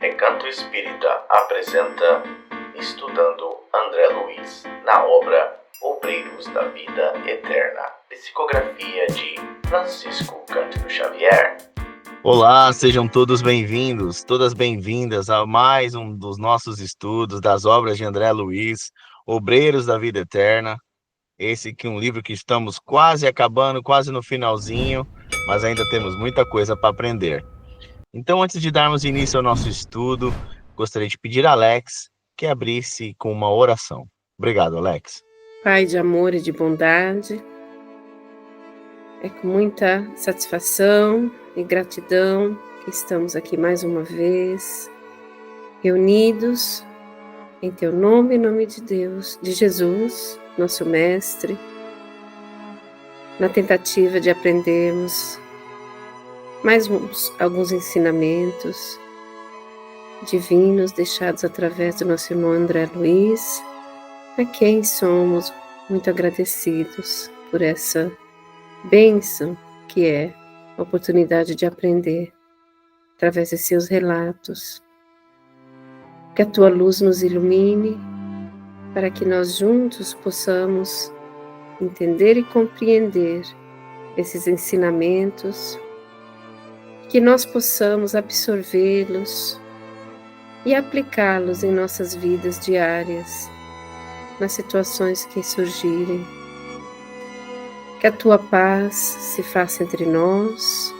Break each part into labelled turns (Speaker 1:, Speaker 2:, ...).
Speaker 1: Recanto Espírita apresenta Estudando André Luiz, na obra Obreiros da Vida Eterna, psicografia de Francisco Cândido Xavier.
Speaker 2: Olá, sejam todos bem-vindos, todas bem-vindas a mais um dos nossos estudos das obras de André Luiz, Obreiros da Vida Eterna. Esse que é um livro que estamos quase acabando, quase no finalzinho, mas ainda temos muita coisa para aprender. Então, antes de darmos início ao nosso estudo, gostaria de pedir a Alex que abrisse com uma oração. Obrigado, Alex.
Speaker 3: Pai de amor e de bondade, é com muita satisfação e gratidão que estamos aqui mais uma vez, reunidos em Teu nome, em nome de Deus, de Jesus, nosso Mestre, na tentativa de aprendermos mais alguns ensinamentos divinos deixados através do nosso irmão André Luiz, a quem somos muito agradecidos por essa bênção que é a oportunidade de aprender através de seus relatos. Que a Tua luz nos ilumine para que nós juntos possamos entender e compreender esses ensinamentos, que nós possamos absorvê-los e aplicá-los em nossas vidas diárias, nas situações que surgirem. Que a Tua paz se faça entre nós,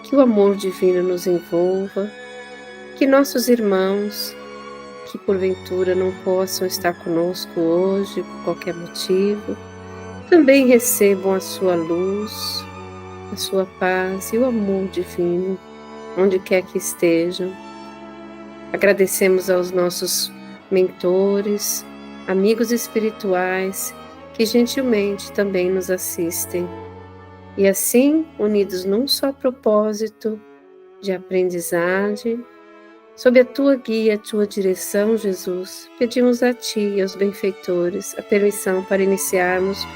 Speaker 3: que o amor divino nos envolva, que nossos irmãos, que porventura não possam estar conosco hoje por qualquer motivo, também recebam a Sua luz, a Sua paz e o amor divino, onde quer que estejam. Agradecemos aos nossos mentores, amigos espirituais, que gentilmente também nos assistem. E assim, unidos num só propósito de aprendizagem, sob a Tua guia, a Tua direção, Jesus, pedimos a Ti e aos benfeitores a permissão para iniciarmos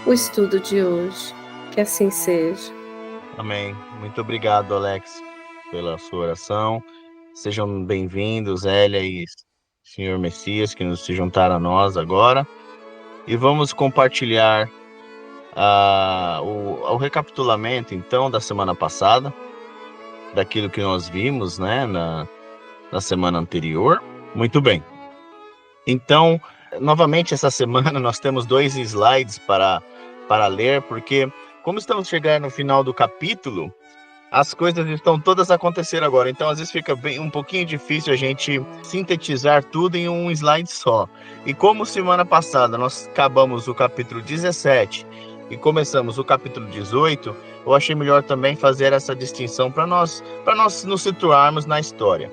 Speaker 3: o estudo de hoje. Que assim seja.
Speaker 2: Amém. Muito obrigado, Alex, pela sua oração. Sejam bem-vindos, Hélia e Senhor Messias, que nos se juntaram a nós agora. E vamos compartilhar o recapitulamento, então, da semana passada, daquilo que nós vimos, né, na semana anterior. Muito bem. Então, novamente, essa semana nós temos 2 slides para ler, porque como estamos chegando no final do capítulo, as coisas estão todas acontecendo agora. Então, às vezes fica um pouquinho difícil a gente sintetizar tudo em um slide só. E como semana passada nós acabamos o capítulo 17 e começamos o capítulo 18, eu achei melhor também fazer essa distinção para nós nos situarmos na história.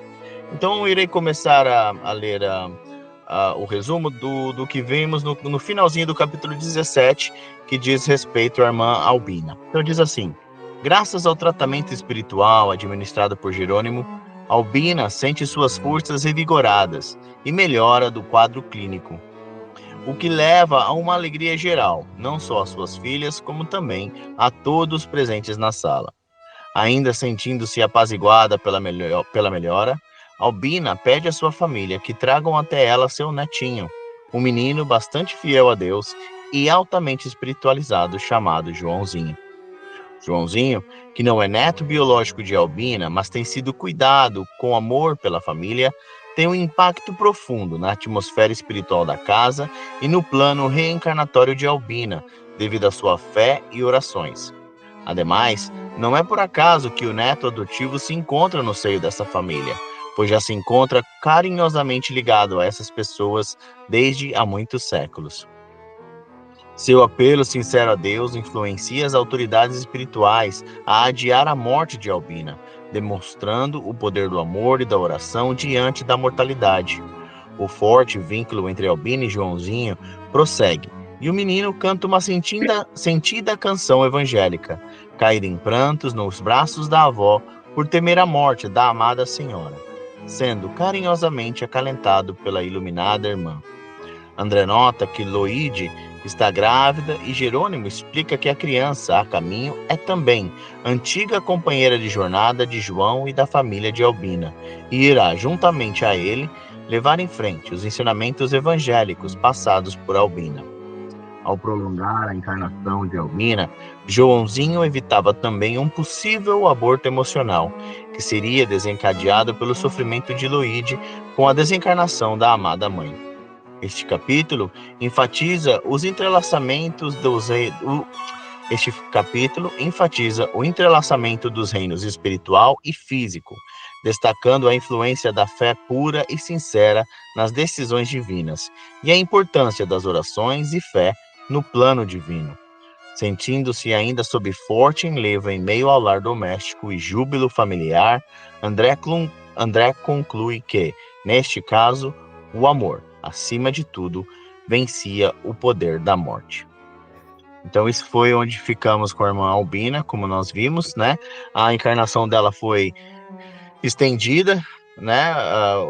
Speaker 2: Então, eu irei começar a ler o resumo do que vimos no finalzinho do capítulo 17, que diz respeito à irmã Albina. Então diz assim: graças ao tratamento espiritual administrado por Jerônimo, Albina sente suas forças revigoradas e melhora do quadro clínico, o que leva a uma alegria geral, não só às suas filhas, como também a todos presentes na sala. Ainda sentindo-se apaziguada pela melhora, Albina pede à sua família que tragam até ela seu netinho, um menino bastante fiel a Deus e altamente espiritualizado chamado Joãozinho. Joãozinho, que não é neto biológico de Albina, mas tem sido cuidado com amor pela família, tem um impacto profundo na atmosfera espiritual da casa e no plano reencarnatório de Albina, devido à sua fé e orações. Ademais, não é por acaso que o neto adotivo se encontra no seio dessa família, pois já se encontra carinhosamente ligado a essas pessoas desde há muitos séculos. Seu apelo sincero a Deus influencia as autoridades espirituais a adiar a morte de Albina, demonstrando o poder do amor e da oração diante da mortalidade. O forte vínculo entre Albina e Joãozinho prossegue, e o menino canta uma sentida canção evangélica, caída em prantos nos braços da avó por temer a morte da amada senhora, sendo carinhosamente acalentado pela iluminada irmã. André nota que Loide está grávida e Jerônimo explica que a criança a caminho é também antiga companheira de jornada de João e da família de Albina, e irá, juntamente a ele, levar em frente os ensinamentos evangélicos passados por Albina. Ao prolongar a encarnação de Albina, Joãozinho evitava também um possível aborto emocional, que seria desencadeado pelo sofrimento de Loide com a desencarnação da amada mãe. Este capítulo enfatiza o entrelaçamento dos reinos espiritual e físico, destacando a influência da fé pura e sincera nas decisões divinas e a importância das orações e fé no plano divino. Sentindo-se ainda sob forte enlevo em meio ao lar doméstico e júbilo familiar, André conclui que, neste caso, o amor, acima de tudo, vencia o poder da morte. Então isso foi onde ficamos com a irmã Albina, como nós vimos, né? A encarnação dela foi estendida, né?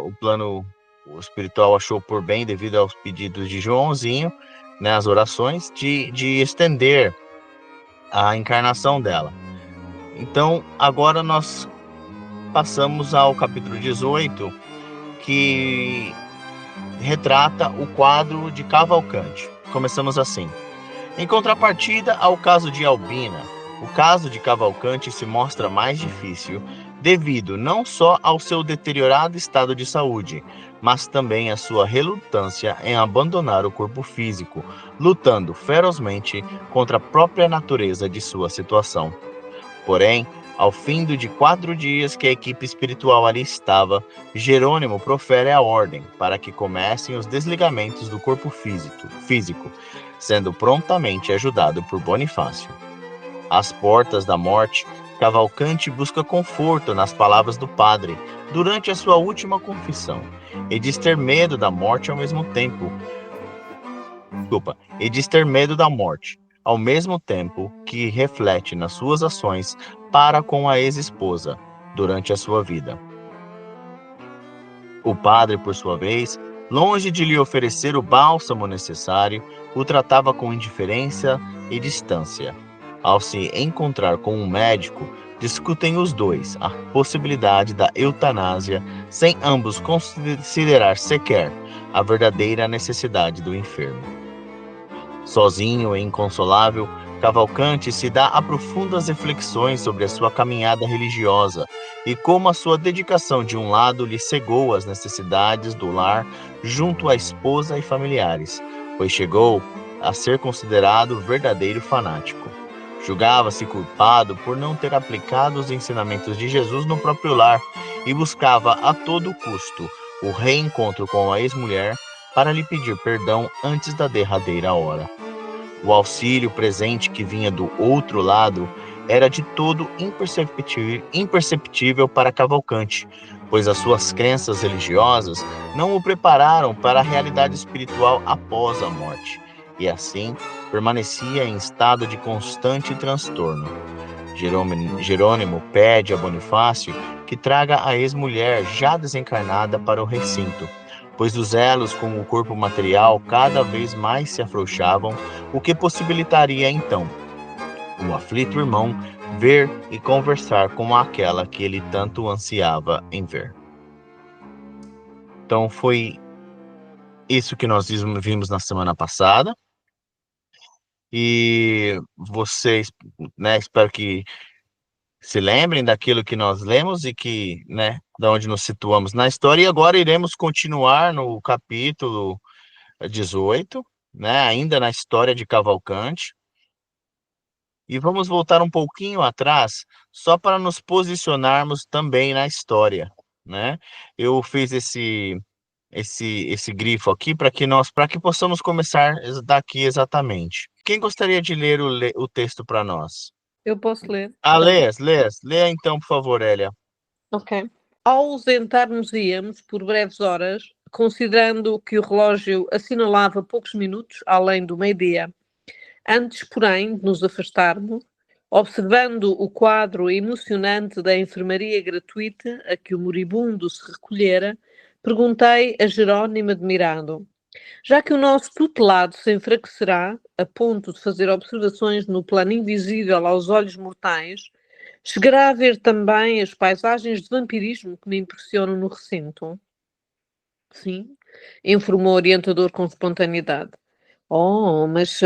Speaker 2: O plano espiritual achou por bem, devido aos pedidos de Joãozinho, né? As orações, de estender a encarnação dela. Então, agora nós passamos ao capítulo 18, que retrata o quadro de Cavalcante. Começamos assim. Em contrapartida ao caso de Albina, o caso de Cavalcante se mostra mais difícil devido não só ao seu deteriorado estado de saúde, mas também à sua relutância em abandonar o corpo físico, lutando ferozmente contra a própria natureza de sua situação. Porém, ao fim de 4 dias que a equipe espiritual ali estava, Jerônimo profere a ordem para que comecem os desligamentos do corpo físico, sendo prontamente ajudado por Bonifácio. Às portas da morte, Cavalcante busca conforto nas palavras do padre durante a sua última confissão, e diz ter medo da morte ao mesmo tempo. Ao mesmo tempo que reflete nas suas ações para com a ex-esposa durante a sua vida. O padre, por sua vez, longe de lhe oferecer o bálsamo necessário, o tratava com indiferença e distância. Ao se encontrar com um médico, discutem os dois a possibilidade da eutanásia, sem ambos considerar sequer a verdadeira necessidade do enfermo. Sozinho e inconsolável, Cavalcante se dá a profundas reflexões sobre a sua caminhada religiosa e como a sua dedicação de um lado lhe cegou as necessidades do lar junto à esposa e familiares, pois chegou a ser considerado verdadeiro fanático. Julgava-se culpado por não ter aplicado os ensinamentos de Jesus no próprio lar e buscava a todo custo o reencontro com a ex-mulher para lhe pedir perdão antes da derradeira hora. O auxílio presente que vinha do outro lado era de todo imperceptível para Cavalcante, pois as suas crenças religiosas não o prepararam para a realidade espiritual após a morte, e assim permanecia em estado de constante transtorno. Jerônimo pede a Bonifácio que traga a ex-mulher já desencarnada para o recinto, pois os elos com o corpo material cada vez mais se afrouxavam, o que possibilitaria então o aflito irmão ver e conversar com aquela que ele tanto ansiava em ver. Então foi isso que nós vimos na semana passada. E vocês, né, espero que se lembrem daquilo que nós lemos e que, né, da onde nos situamos na história. E agora iremos continuar no capítulo 18, né, ainda na história de Cavalcante. E vamos voltar um pouquinho atrás, só para nos posicionarmos também na história, né? Eu fiz esse grifo aqui para que possamos começar daqui exatamente. Quem gostaria de ler o texto para nós?
Speaker 4: Eu posso ler.
Speaker 2: Leia então, por favor, Hélia.
Speaker 4: Ok. Ao ausentar-nos-íamos por breves horas, considerando que o relógio assinalava poucos minutos além do meio-dia. Antes, porém, de nos afastarmos, observando o quadro emocionante da enfermaria gratuita a que o moribundo se recolhera, perguntei a Jerônimo admirado: Já que o nosso tutelado se enfraquecerá a ponto de fazer observações no plano invisível aos olhos mortais, chegará a ver também as paisagens de vampirismo que me impressionam no recinto. Sim, informou o orientador com espontaneidade. Oh, mas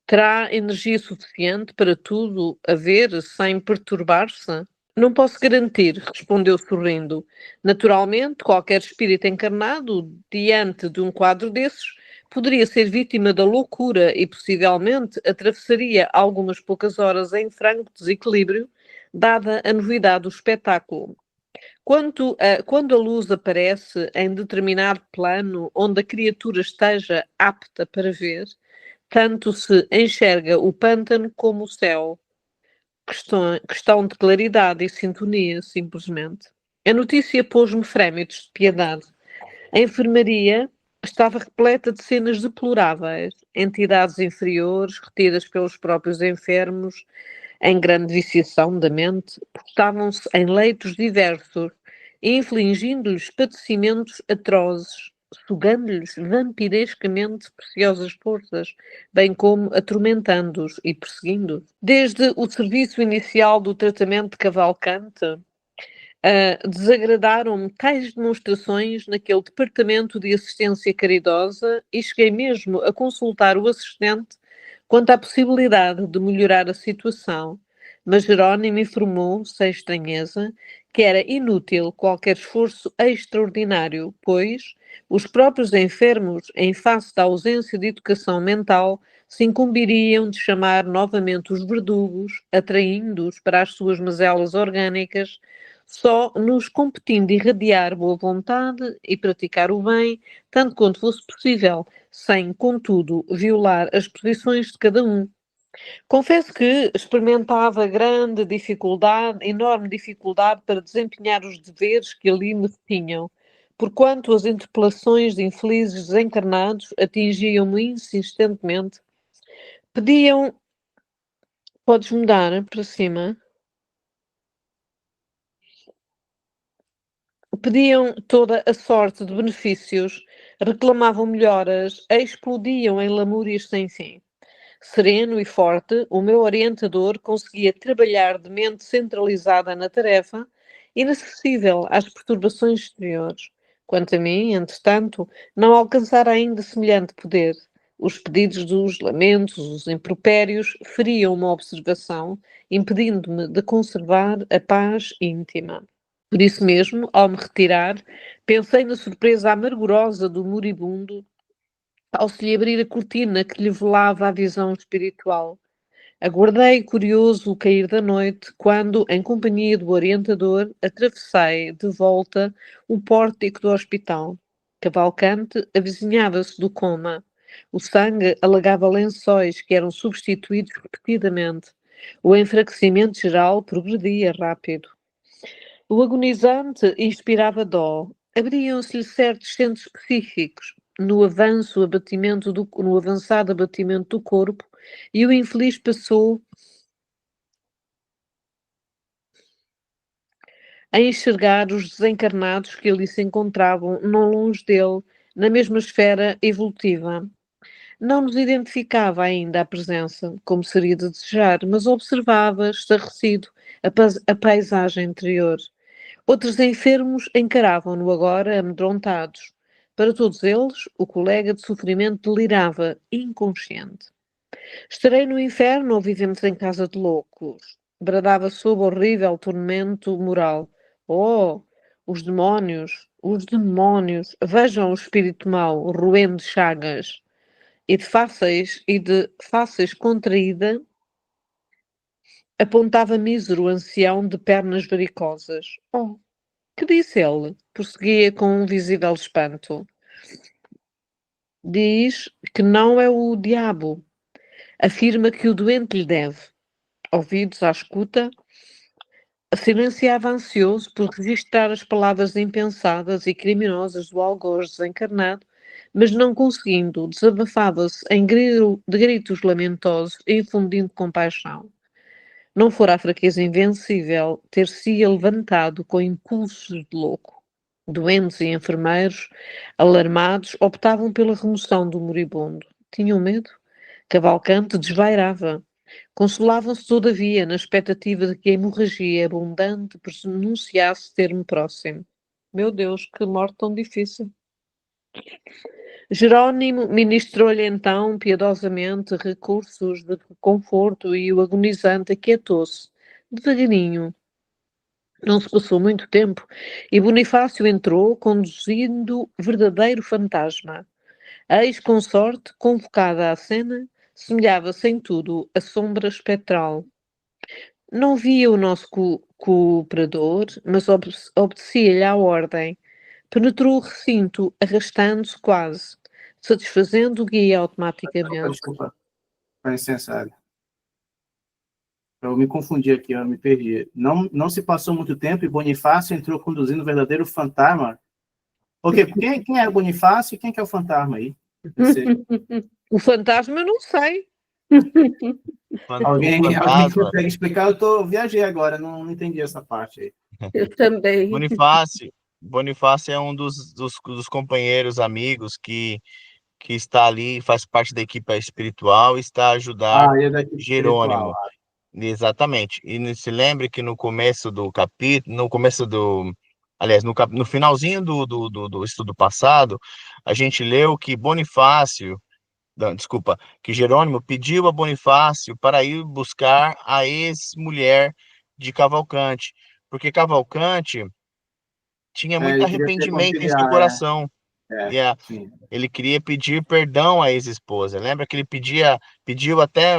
Speaker 4: terá energia suficiente para tudo a ver sem perturbar-se? Não posso garantir, respondeu sorrindo. Naturalmente, qualquer espírito encarnado, diante de um quadro desses, poderia ser vítima da loucura e possivelmente atravessaria algumas poucas horas em franco desequilíbrio, dada a novidade do espetáculo. Quando a luz aparece em determinado plano onde a criatura esteja apta para ver, tanto se enxerga o pântano como o céu. Questão de claridade e sintonia, simplesmente. A notícia pôs-me frémitos de piedade. A enfermaria estava repleta de cenas deploráveis, entidades inferiores, retidas pelos próprios enfermos, em grande viciação da mente, postavam-se em leitos diversos, infligindo-lhes padecimentos atrozes, sugando-lhes vampirescamente preciosas forças, bem como atormentando-os e perseguindo-os. Desde o serviço inicial do tratamento de Cavalcante, desagradaram-me tais demonstrações naquele departamento de assistência caridosa e cheguei mesmo a consultar o assistente quanto à possibilidade de melhorar a situação, mas Jerónimo informou, sem estranheza, que era inútil qualquer esforço extraordinário, pois os próprios enfermos, em face da ausência de educação mental, se incumbiriam de chamar novamente os verdugos, atraindo-os para as suas mazelas orgânicas, só nos competindo irradiar boa vontade e praticar o bem, tanto quanto fosse possível, sem, contudo, violar as posições de cada um. Confesso que experimentava enorme dificuldade para desempenhar os deveres que ali me tinham, porquanto as interpelações de infelizes desencarnados atingiam-me insistentemente. Pediam... Podes mudar para cima? Pediam toda a sorte de benefícios, reclamavam melhoras, explodiam em lamúrias sem fim. Sereno e forte, o meu orientador conseguia trabalhar de mente centralizada na tarefa, inacessível às perturbações exteriores. Quanto a mim, entretanto, não alcançara ainda semelhante poder. Os pedidos dos lamentos, os impropérios, feriam uma observação, impedindo-me de conservar a paz íntima. Por isso mesmo, ao me retirar, pensei na surpresa amargurosa do moribundo ao se lhe abrir a cortina que lhe velava a visão espiritual. Aguardei curioso o cair da noite, quando, em companhia do orientador, atravessei de volta o pórtico do hospital. Cavalcante avizinhava-se do coma. O sangue alagava lençóis que eram substituídos repetidamente. O enfraquecimento geral progredia rápido. O agonizante inspirava dó. Abriam-se-lhe certos centros específicos no avançado abatimento do corpo, e o infeliz passou a enxergar os desencarnados que ali se encontravam, não longe dele, na mesma esfera evolutiva. Não nos identificava ainda a presença, como seria de desejar, mas observava, estarrecido, a paisagem interior. Outros enfermos encaravam-no agora amedrontados. Para todos eles, o colega de sofrimento delirava, inconsciente. Estarei no inferno ou vivemos em casa de loucos? Bradava sob horrível tormento moral. Oh, os demónios, os demónios! Vejam o espírito mau, roendo chagas. E de fáceis contraída, apontava mísero ancião de pernas varicosas. Oh, que disse ele? Prosseguia com um visível espanto. Diz que não é o diabo. Afirma que o doente lhe deve. Ouvidos à escuta, silenciava ansioso por registrar as palavras impensadas e criminosas do algoz desencarnado, mas não conseguindo, desabafava-se de gritos lamentosos, infundindo compaixão. Não fora a fraqueza invencível, ter-se-ia levantado com impulsos de louco. Doentes e enfermeiros, alarmados, optavam pela remoção do moribundo. Tinham medo? Cavalcante desvairava. Consolavam-se, todavia, na expectativa de que a hemorragia abundante pronunciasse termo próximo. Meu Deus, que morte tão difícil. Jerónimo ministrou-lhe então, piedosamente, recursos de conforto e o agonizante aquietou-se, devagarinho. Não se passou muito tempo e Bonifácio entrou, conduzindo verdadeiro fantasma. A ex-consorte, convocada à cena, semelhava-se em tudo a sombra espectral. Não via o nosso cooperador, mas obedecia-lhe à ordem. Penetrou o recinto, arrastando-se quase, satisfazendo o guia automaticamente.
Speaker 5: Desculpa, com licença, Águia. Eu me confundi aqui, eu me perdi. Não se passou muito tempo e Bonifácio entrou conduzindo o verdadeiro fantasma. Ok, quem é o Bonifácio e quem que é o fantasma aí?
Speaker 4: O fantasma eu não sei.
Speaker 5: Alguém consegue explicar? Eu viajei agora, não entendi essa parte aí.
Speaker 3: Eu também.
Speaker 2: Bonifácio é um dos companheiros, amigos que está ali, faz parte da equipe espiritual e está a ajudar Jerônimo.
Speaker 5: Espiritual.
Speaker 2: Exatamente. E se lembre que no começo do capítulo, no finalzinho do estudo passado, a gente leu que que Jerônimo pediu a Bonifácio para ir buscar a ex-mulher de Cavalcante, porque Cavalcante tinha muito arrependimento em seu coração. Ele queria pedir perdão à ex-esposa. Lembra que ele pediu até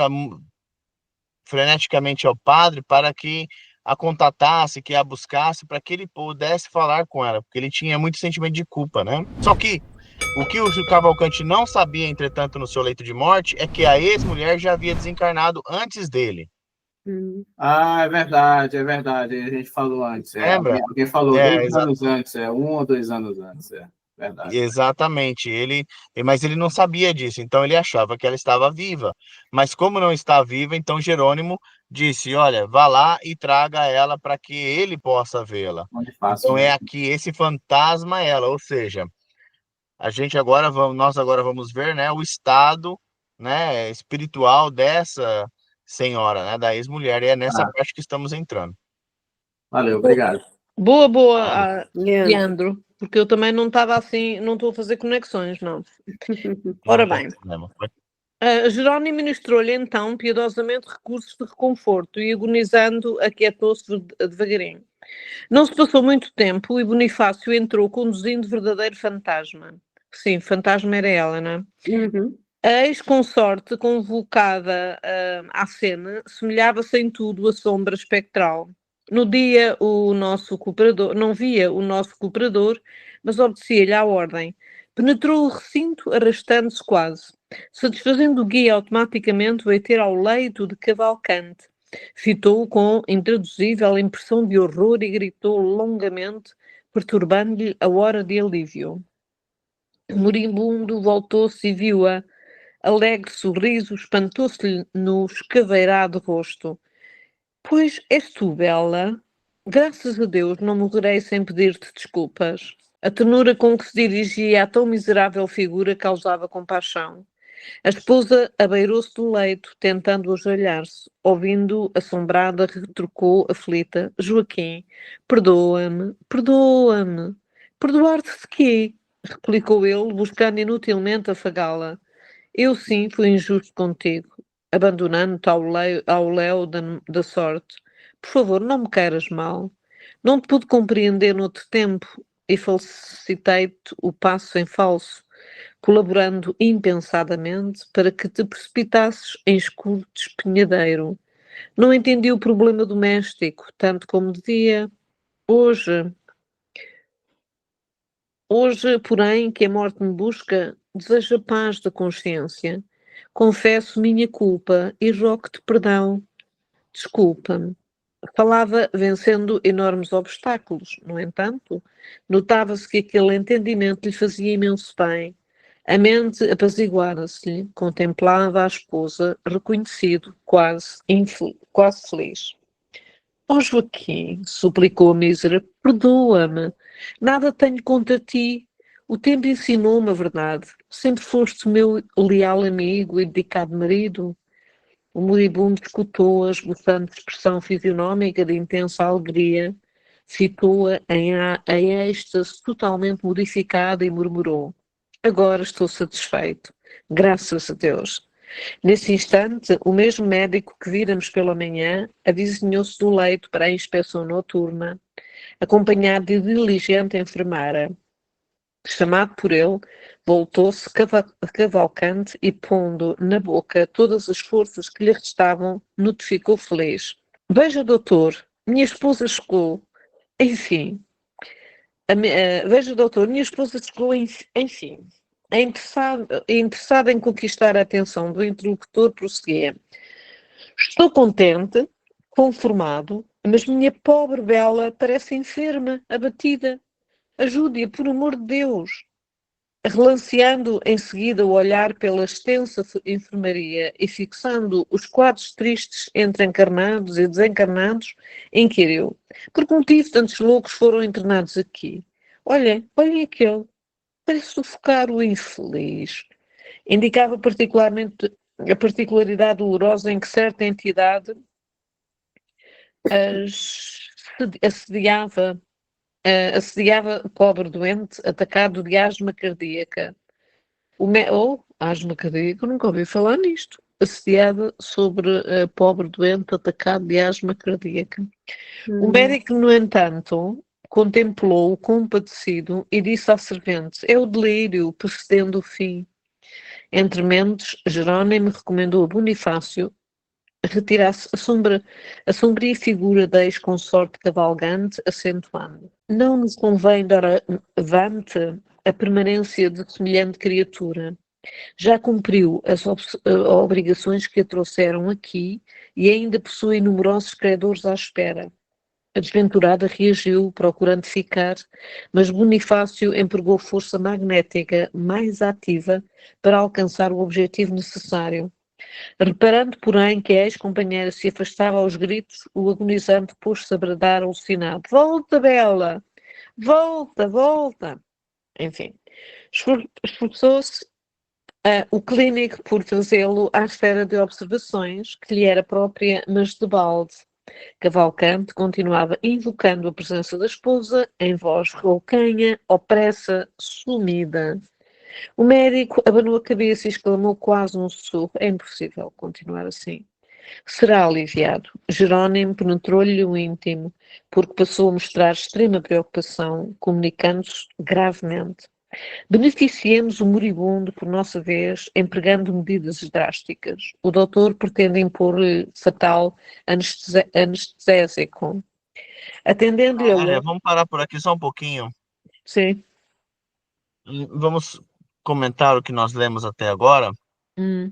Speaker 2: freneticamente ao padre para que a contatasse, que a buscasse, para que ele pudesse falar com ela, porque ele tinha muito sentimento de culpa, né? Só que o que o Cavalcante não sabia, entretanto, no seu leito de morte, é que a ex-mulher já havia desencarnado antes dele.
Speaker 5: É verdade. A gente falou antes.
Speaker 2: Lembra?
Speaker 5: Alguém falou 2 anos antes, 1 ou 2 anos antes, verdade.
Speaker 2: Exatamente, mas ele não sabia disso, então ele achava que ela estava viva. Mas como não está viva, então Jerônimo disse: olha, vá lá e traga ela para que ele possa vê-la. Então é aqui esse fantasma ela, ou seja, nós agora vamos ver, né, o estado, né, espiritual dessa senhora, né, da ex-mulher, e é nessa parte que estamos entrando.
Speaker 5: Valeu, obrigado.
Speaker 4: Boa, Leandro, porque eu também não estava assim, não estou a fazer conexões, não. Ora bem, Jerónimo ministrou-lhe então piedosamente recursos de reconforto e agonizando aquietou-se devagarinho. Não se passou muito tempo e Bonifácio entrou conduzindo verdadeiro fantasma. Sim, fantasma era ela, não é? A ex-consorte convocada à cena semelhava-se em tudo a sombra espectral. No dia, não via o nosso cooperador, mas obedecia-lhe à ordem. Penetrou o recinto, arrastando-se quase. Satisfazendo o guia automaticamente, veio ter ao leito de Cavalcante. Fitou-o com intraduzível impressão de horror e gritou longamente, perturbando-lhe a hora de alívio. O moribundo voltou-se e viu-a. Alegre sorriso espantou-se-lhe no escaveirado rosto. Pois és tu, Bela? Graças a Deus não morrerei sem pedir-te desculpas. A ternura com que se dirigia à tão miserável figura causava compaixão. A esposa abeirou-se do leito, tentando ajoelhar-se. Ouvindo, assombrada, retrucou, aflita: Joaquim, perdoa-me, perdoa-me. Perdoar-te de quê? Replicou ele, buscando inutilmente afagá-la. Eu sim fui injusto contigo, abandonando-te ao léu da sorte. Por favor, não me queiras mal. Não te pude compreender noutro tempo e felicitei-te o passo em falso, colaborando impensadamente para que te precipitasses em escuro despenhadeiro. Não entendi o problema doméstico, tanto como devia. Hoje, porém, que a morte me busca, desejo a paz da consciência. Confesso minha culpa e rogo-te perdão. Desculpa-me. Falava vencendo enormes obstáculos. No entanto, notava-se que aquele entendimento lhe fazia imenso bem. A mente apaziguara-se-lhe, contemplava a esposa, reconhecido, quase feliz. Ó Joaquim, suplicou a mísera, perdoa-me. Nada tenho contra ti. O tempo ensinou-me a verdade. Sempre foste meu leal amigo e dedicado marido. O moribundo escutou-a, esboçando expressão fisionómica de intensa alegria. Citou-a em êxtase totalmente modificada e murmurou: agora estou satisfeito. Graças a Deus. Nesse instante, o mesmo médico que víramos pela manhã avizinhou-se do leito para a inspeção noturna, acompanhado de diligente enfermeira. Chamado por ele, voltou-se cavalcante e, pondo na boca todas as forças que lhe restavam, notificou feliz: veja, doutor, minha esposa chegou. Enfim. Veja, doutor, minha esposa chegou, enfim. Interessada em conquistar a atenção do interlocutor, prosseguia: estou contente, conformado, mas minha pobre Bela parece enferma, abatida. Ajude-a, por amor de Deus. Relanceando em seguida o olhar pela extensa enfermaria e fixando os quadros tristes entre encarnados e desencarnados, inquiriu: por que motivo tantos loucos foram internados aqui? Olhem aquele. Parece sufocar o infeliz. Indicava particularmente a particularidade dolorosa em que certa entidade assediava o pobre doente atacado de asma cardíaca. Asma cardíaca, nunca ouvi falar nisto. Assediada sobre a pobre doente atacado de asma cardíaca. O médico, no entanto, contemplou-o compadecido e disse à servente: é o delírio, precedendo o fim. Entre mentes, Jerónimo recomendou a Bonifácio retirasse a sombria figura da ex-consorte cavalgante, acentuando: não nos convém dar avante a permanência de semelhante criatura. Já cumpriu as obrigações que a trouxeram aqui e ainda possui numerosos credores à espera. A desventurada reagiu, procurando ficar, mas Bonifácio empregou força magnética mais ativa para alcançar o objetivo necessário. Reparando, porém, que a ex-companheira se afastava aos gritos, o agonizante pôs-se a bradar alucinado: volta, Bela! Volta, volta! Enfim, esforçou-se o clínico por trazê-lo à esfera de observações que lhe era própria, mas de balde. Cavalcante continuava invocando a presença da esposa em voz roucanha, opressa, sumida. O médico abanou a cabeça e exclamou quase num sussurro: é impossível continuar assim. Será aliviado. Jerónimo penetrou-lhe o íntimo, porque passou a mostrar extrema preocupação, comunicando-se gravemente: beneficiemos o moribundo por nossa vez, empregando medidas drásticas. O doutor pretende impor-lhe fatal anestésico. Atendendo-lhe a...
Speaker 2: Vamos parar por aqui só um pouquinho.
Speaker 4: Sim.
Speaker 2: Vamos comentar o que nós lemos até agora,
Speaker 4: Hum.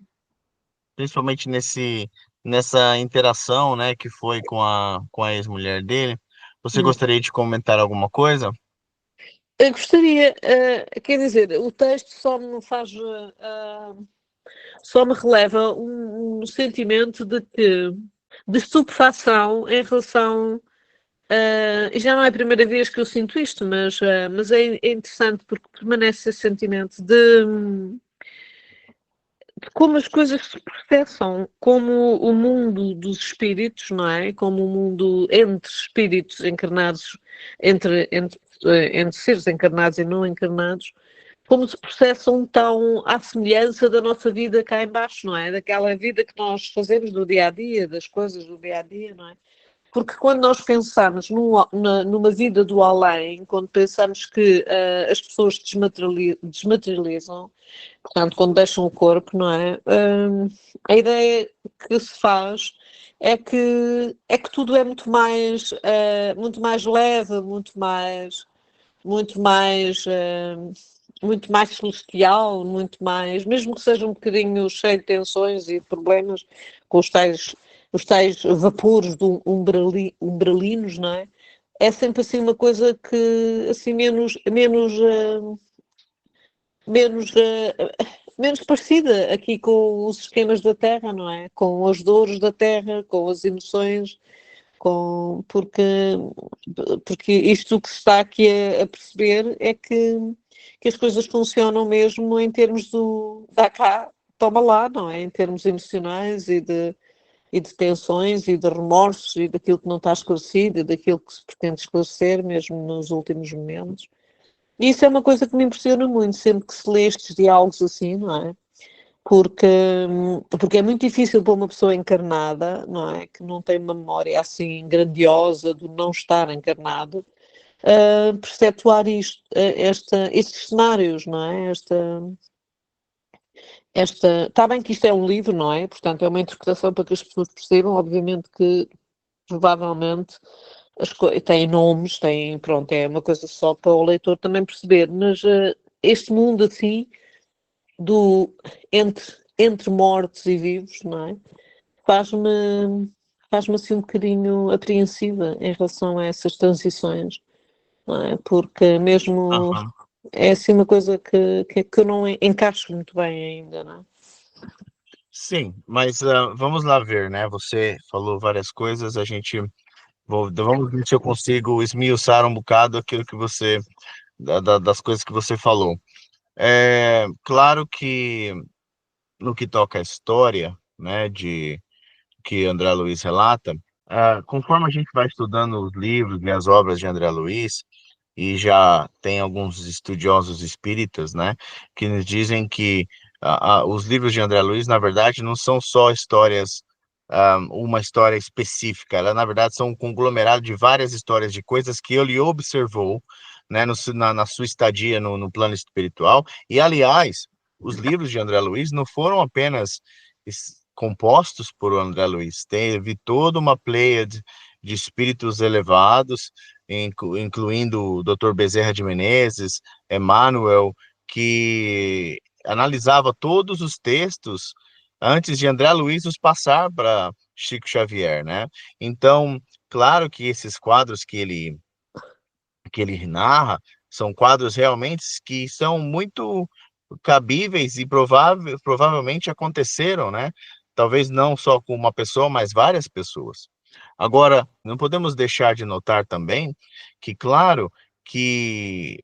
Speaker 2: principalmente nessa interação, né, que foi com a ex-mulher dele. Você gostaria de comentar alguma coisa?
Speaker 4: Eu gostaria, quer dizer, o texto só me faz, só me releva um sentimento de estupefação em relação, e já não é a primeira vez que eu sinto isto, mas é interessante porque permanece esse sentimento de como as coisas se processam, como o mundo dos espíritos, não é? Como o mundo entre espíritos encarnados, entre seres encarnados e não encarnados, como se processam tão à semelhança da nossa vida cá em baixo, não é? Daquela vida que nós fazemos no dia-a-dia, das coisas do dia-a-dia, não é? Porque quando nós pensamos numa vida do além, quando pensamos que as pessoas desmaterializam, portanto, quando deixam o corpo, não é? A ideia que se faz é que tudo é muito mais leve, muito mais celestial, muito mais, mesmo que seja um bocadinho cheio de tensões e problemas com os tais vapores umbralinos, não é? É sempre assim uma coisa que, assim, menos parecida aqui com os esquemas da Terra, não é? Com as dores da Terra, com as emoções, porque isto que se está aqui a perceber é que as coisas funcionam mesmo em termos do dá cá, toma lá, não é? Em termos emocionais e de tensões e de remorsos e daquilo que não está esclarecido e daquilo que se pretende esclarecer, mesmo nos últimos momentos. E isso é uma coisa que me impressiona muito, sempre que se lê estes diálogos assim, não é? Porque é muito difícil para uma pessoa encarnada, não é? Que não tem uma memória assim grandiosa do não estar encarnado, perceptuar estes cenários, não é? Está bem que isto é um livro, não é? Portanto, é uma interpretação para que as pessoas percebam, obviamente que provavelmente tem nomes, pronto, é uma coisa só para o leitor também perceber, mas este mundo assim, entre mortos e vivos, não é? Faz-me assim um bocadinho apreensiva em relação a essas transições, não é? Porque mesmo é assim uma coisa que eu não encaixo muito bem ainda, não é?
Speaker 2: Sim, mas vamos lá ver, né? Você falou várias coisas, vamos ver se eu consigo esmiuçar um bocado aquilo que você, das coisas que você falou. É claro que no que toca à história, né, de que André Luiz relata, conforme a gente vai estudando os livros e as obras de André Luiz, e já tem alguns estudiosos espíritas, né, que nos dizem que os livros de André Luiz, na verdade, não são só histórias, uma história específica, ela, na verdade, são um conglomerado de várias histórias de coisas que ele observou, né, na sua estadia no plano espiritual, e, aliás, os livros de André Luiz não foram apenas compostos por André Luiz, teve toda uma pleiade de espíritos elevados, incluindo o Dr. Bezerra de Menezes, Emmanuel, que analisava todos os textos antes de André Luiz os passar para Chico Xavier, né? Então, claro que esses quadros que ele narra são quadros realmente que são muito cabíveis e provavelmente aconteceram, né? Talvez não só com uma pessoa, mas várias pessoas. Agora, não podemos deixar de notar também que, claro, que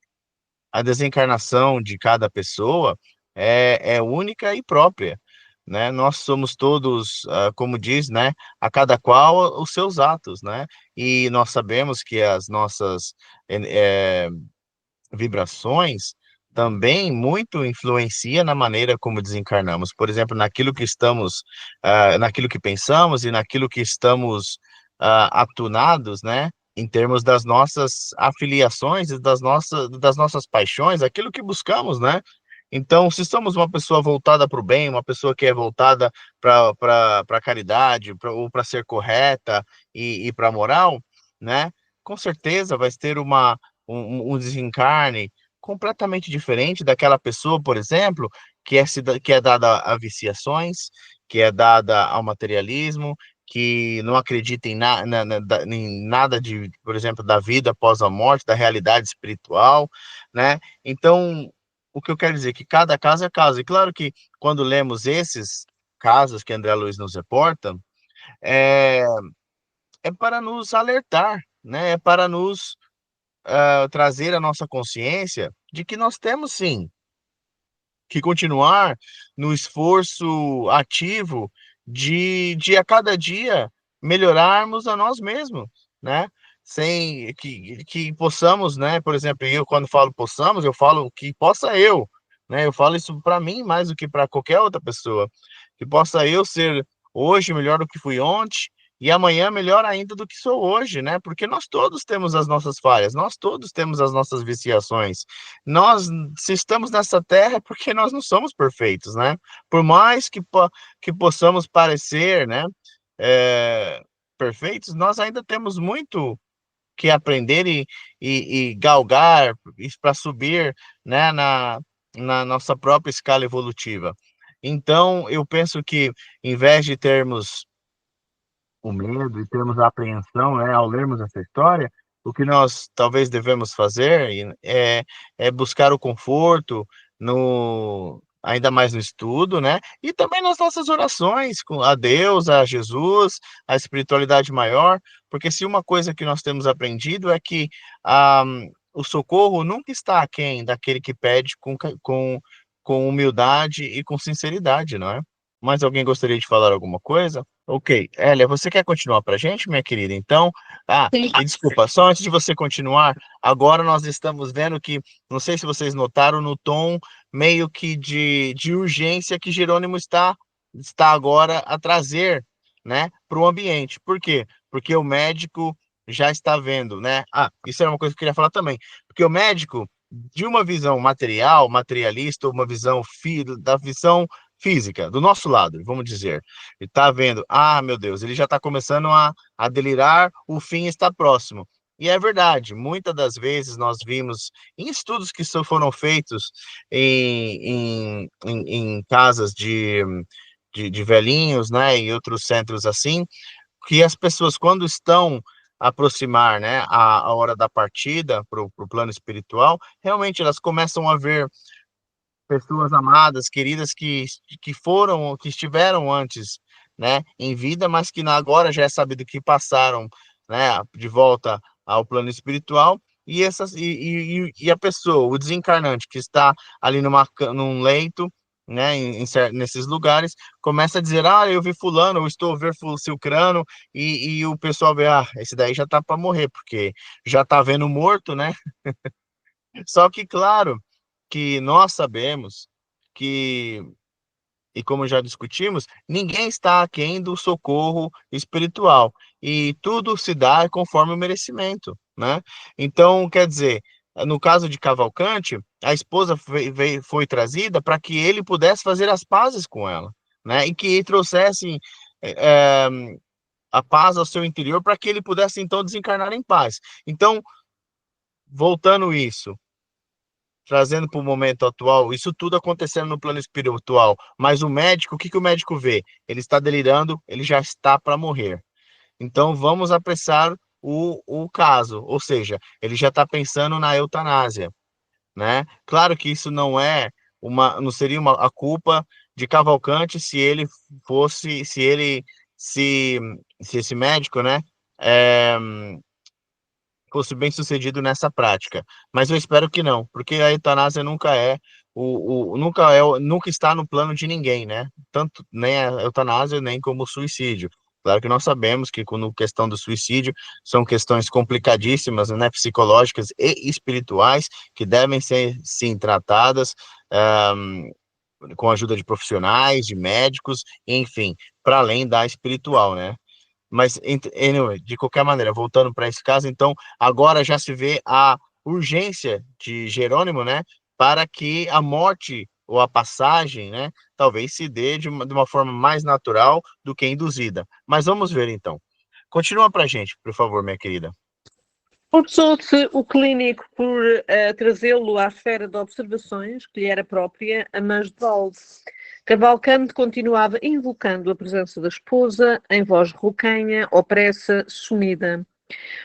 Speaker 2: a desencarnação de cada pessoa é única e própria, né? Nós somos todos, como diz, né? A cada qual os seus atos, né? E nós sabemos que as nossas vibrações também muito influencia na maneira como desencarnamos. Por exemplo, naquilo que pensamos e naquilo que estamos atunados, né? Em termos das nossas afiliações e das nossas paixões, aquilo que buscamos, né? Então, se somos uma pessoa voltada para o bem, uma pessoa que é voltada para a caridade, ou para ser correta e para a moral, né? Com certeza vai ter um desencarne completamente diferente daquela pessoa, por exemplo, que é dada a viciações, que é dada ao materialismo, que não acredita em nada de, por exemplo, da vida após a morte, da realidade espiritual, né? Então, o que eu quero dizer é que cada caso é caso. E claro que quando lemos esses casos que André Luiz nos reporta, é, é para nos alertar, né? É para nos trazer a nossa consciência de que nós temos sim que continuar no esforço ativo de a cada dia melhorarmos a nós mesmos, né? Sem que possamos, né? Por exemplo, eu quando falo possamos, eu falo que possa eu, né? Eu falo isso para mim mais do que para qualquer outra pessoa, que possa eu ser hoje melhor do que fui ontem e amanhã melhor ainda do que sou hoje, né? Porque nós todos temos as nossas falhas, nós todos temos as nossas viciações. Nós, se estamos nessa terra, é porque nós não somos perfeitos, né? Por mais que possamos parecer, né, perfeitos, nós ainda temos muito que aprender e galgar para subir, né, na nossa própria escala evolutiva. Então, eu penso que, em vez de termos o medo e termos a apreensão, né, ao lermos essa história, o que nós talvez devemos fazer é buscar o conforto ainda mais no estudo, né? E também nas nossas orações com a Deus, a Jesus, a espiritualidade maior, porque se uma coisa que nós temos aprendido é que o socorro nunca está aquém daquele que pede com humildade e com sinceridade, não é? Mais alguém gostaria de falar alguma coisa? Ok. Elia, você quer continuar para a gente, minha querida? Então,
Speaker 4: Sim.
Speaker 2: e desculpa, só antes de você continuar, agora nós estamos vendo que, não sei se vocês notaram, no tom meio que de urgência que Jerônimo está agora a trazer, né, para o ambiente. Por quê? Porque o médico já está vendo, né? Isso era uma coisa que eu queria falar também. Porque o médico, de uma visão materialista, uma visão da visão física, do nosso lado, vamos dizer, ele está vendo, meu Deus, ele já está começando a delirar, o fim está próximo. E é verdade, muitas das vezes nós vimos em estudos que foram feitos em casas de velhinhos, né, e outros centros assim, que as pessoas, quando estão aproximar, né, a hora da partida para o plano espiritual, realmente elas começam a ver pessoas amadas, queridas que estiveram antes, né, em vida, mas que agora já é sabido que passaram, né, de volta ao plano espiritual. E a pessoa, o desencarnante que está ali num leito, né, nesses lugares, começa a dizer, eu vi fulano, eu estou a ver Cicrano, e o pessoal vê, esse daí já está para morrer, porque já está vendo morto, né? Só que, claro, que nós sabemos que, e como já discutimos, ninguém está aquém do socorro espiritual, e tudo se dá conforme o merecimento, né? Então, quer dizer, no caso de Cavalcante, a esposa foi trazida para que ele pudesse fazer as pazes com ela, né? E que trouxesse a paz ao seu interior para que ele pudesse, então, desencarnar em paz. Então, voltando isso, trazendo para o momento atual, isso tudo acontecendo no plano espiritual, mas o médico, o que o médico vê? Ele está delirando, ele já está para morrer. Então, vamos apressar o caso, ou seja, ele já está pensando na eutanásia, né? Claro que isso não seria a culpa de Cavalcante se ele fosse, se esse médico, né, é, fosse bem sucedido nessa prática. Mas eu espero que não, porque a eutanásia nunca está no plano de ninguém, né? Tanto nem a eutanásia, nem como o suicídio. Claro que nós sabemos que, quando questão do suicídio, são questões complicadíssimas, né, psicológicas e espirituais, que devem ser, sim, tratadas com a ajuda de profissionais, de médicos, enfim, para além da espiritual, né? Mas, anyway, de qualquer maneira, voltando para esse caso, então, agora já se vê a urgência de Jerônimo, né, para que a morte ou a passagem, né, talvez se dê de uma forma mais natural do que induzida. Mas vamos ver, então. Continua para a gente, por favor, minha querida.
Speaker 4: Forçou-se o clínico por trazê-lo à esfera de observações que lhe era própria, a mãos de balde. Cavalcante continuava invocando a presença da esposa, em voz roucanha, opressa, sumida.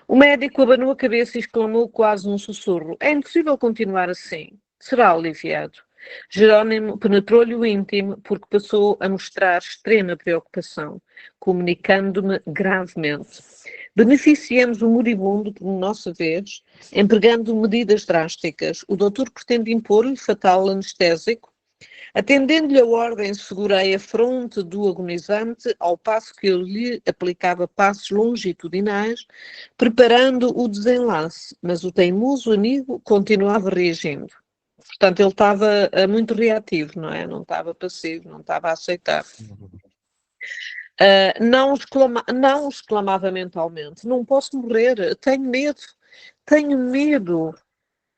Speaker 4: O médico abanou a cabeça e exclamou quase num sussurro: é impossível continuar assim. Será aliviado. Jerônimo penetrou-lhe o íntimo, porque passou a mostrar extrema preocupação, comunicando-me gravemente: beneficiemos o moribundo por nossa vez, empregando medidas drásticas. O doutor pretende impor-lhe fatal anestésico. Atendendo-lhe a ordem, segurei a fronte do agonizante, ao passo que eu lhe aplicava passos longitudinais, preparando o desenlace, mas o teimoso amigo continuava reagindo. Portanto, ele estava muito reativo, não é? Não estava passivo, não estava a aceitar. Não exclamava mentalmente: não posso morrer, tenho medo.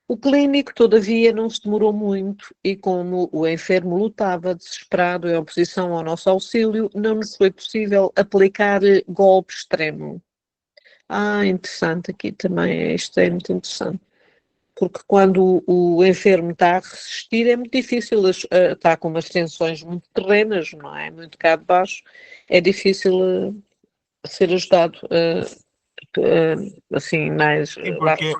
Speaker 4: O clínico, todavia, não se demorou muito e, como o enfermo lutava desesperado em oposição ao nosso auxílio, não nos foi possível aplicar golpe extremo. Interessante aqui também, isto é muito interessante. Porque quando o enfermo está a resistir é muito difícil, está com umas tensões muito terrenas, não é? Muito cá de baixo, é difícil ser ajudado assim mais...
Speaker 2: Sim, porque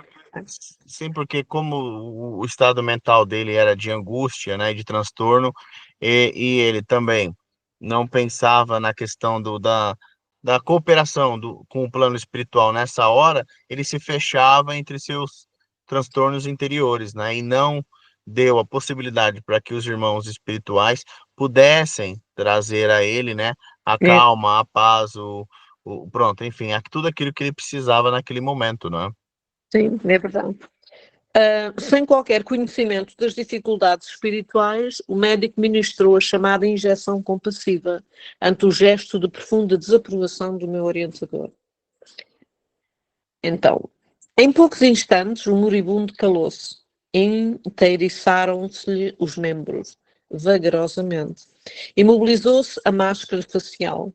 Speaker 2: Sim, porque como o estado mental dele era de angústia, né, de transtorno, e ele também não pensava na questão da cooperação com o plano espiritual nessa hora, ele se fechava entre seus transtornos interiores, né, e não deu a possibilidade para que os irmãos espirituais pudessem trazer a ele, né, a
Speaker 4: É,
Speaker 2: calma, a paz, pronto, enfim, tudo aquilo que ele precisava naquele momento, não é?
Speaker 4: sim, é verdade. Sem qualquer conhecimento das dificuldades espirituais, o médico ministrou a chamada injeção compassiva, ante o gesto de profunda desaprovação do meu orientador. Então, em poucos instantes, o moribundo calou-se. Inteiriçaram-se-lhe os membros, vagarosamente. Imobilizou-se a máscara facial.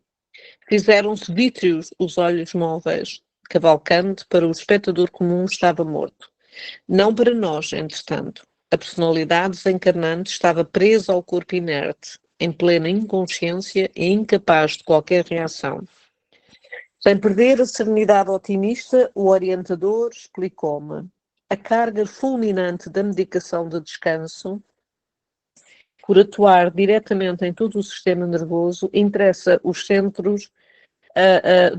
Speaker 4: Fizeram-se vítreos os olhos móveis. Cavalcante, para o espectador comum, estava morto. Não para nós, entretanto. A personalidade desencarnante estava presa ao corpo inerte, em plena inconsciência e incapaz de qualquer reação. Sem perder a serenidade otimista, o orientador explicou-me a carga fulminante da medicação de descanso, por atuar diretamente em todo o sistema nervoso, interessa os centros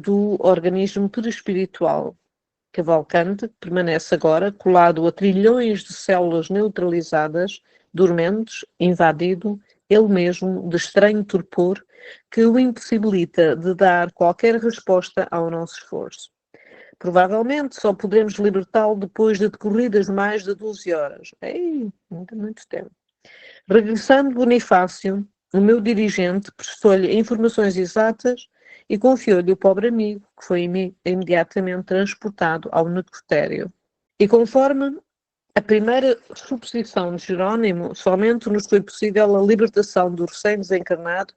Speaker 4: do organismo perispiritual. Cavalcante permanece agora colado a trilhões de células neutralizadas, dormentes, invadido, ele mesmo, de estranho torpor, que o impossibilita de dar qualquer resposta ao nosso esforço. Provavelmente só poderemos libertá-lo depois de decorridas mais de 12 horas. Ei, muito tempo. Regressando Bonifácio, o meu dirigente prestou-lhe informações exatas e confiou-lhe o pobre amigo, que foi imediatamente transportado ao necrotério. E conforme a primeira suposição de Jerónimo, somente nos foi possível a libertação do recém-desencarnado,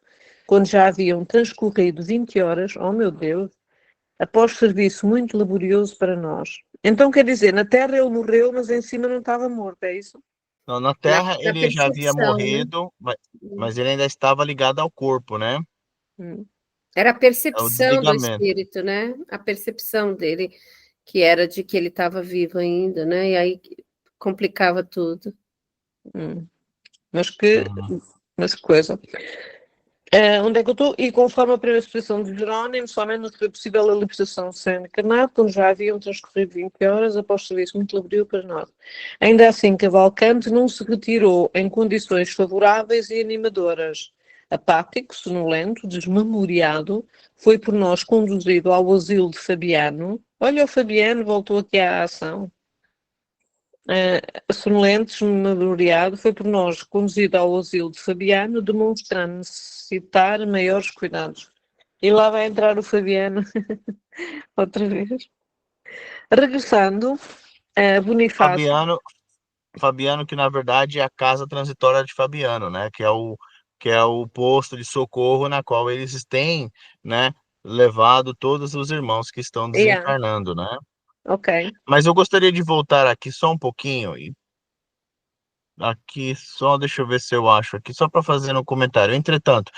Speaker 4: quando já haviam transcorrido 20 horas, oh meu Deus, após serviço muito laborioso para nós. Então, quer dizer, na Terra ele morreu, mas em cima não estava morto, é isso?
Speaker 2: Não, na
Speaker 3: Na,
Speaker 2: Terra
Speaker 3: na
Speaker 2: ele já havia
Speaker 3: percepção, né?
Speaker 2: morrido, mas ele ainda estava ligado ao corpo, né?
Speaker 4: Hum.
Speaker 3: Era a
Speaker 2: É o
Speaker 3: percepção do
Speaker 2: desligamento.
Speaker 3: espírito, né? A percepção dele, que era de que ele estava vivo ainda, né? E aí complicava tudo.
Speaker 4: Mas que
Speaker 2: Uhum.
Speaker 4: coisa. Onde é que eu estou? E conforme a primeira exposição de Jerónimo, somente não foi possível a libertação sem encarnado, quando já haviam transcorrido 20 horas após serviço muito laborio para nós. Ainda assim, Cavalcante não se retirou em condições favoráveis e animadoras. Apático, sonolento, desmemoriado, foi por nós conduzido ao asilo de Fabiano. Olha, o Fabiano voltou aqui à ação. Sonolento, desmemoriado, foi por nós conduzido ao asilo de Fabiano, demonstrando necessitar maiores cuidados. E lá vai entrar o Fabiano outra vez. Regressando, Bonifácio.
Speaker 2: Fabiano, que na verdade é a casa transitória de Fabiano, né? Que é o posto de socorro na qual eles têm, né, levado todos os irmãos que estão
Speaker 4: Yeah,
Speaker 2: desencarnando, né?
Speaker 4: ok.
Speaker 2: Mas eu gostaria de voltar aqui só um pouquinho e aqui só deixa eu ver se eu acho aqui só para fazer um comentário. Entretanto,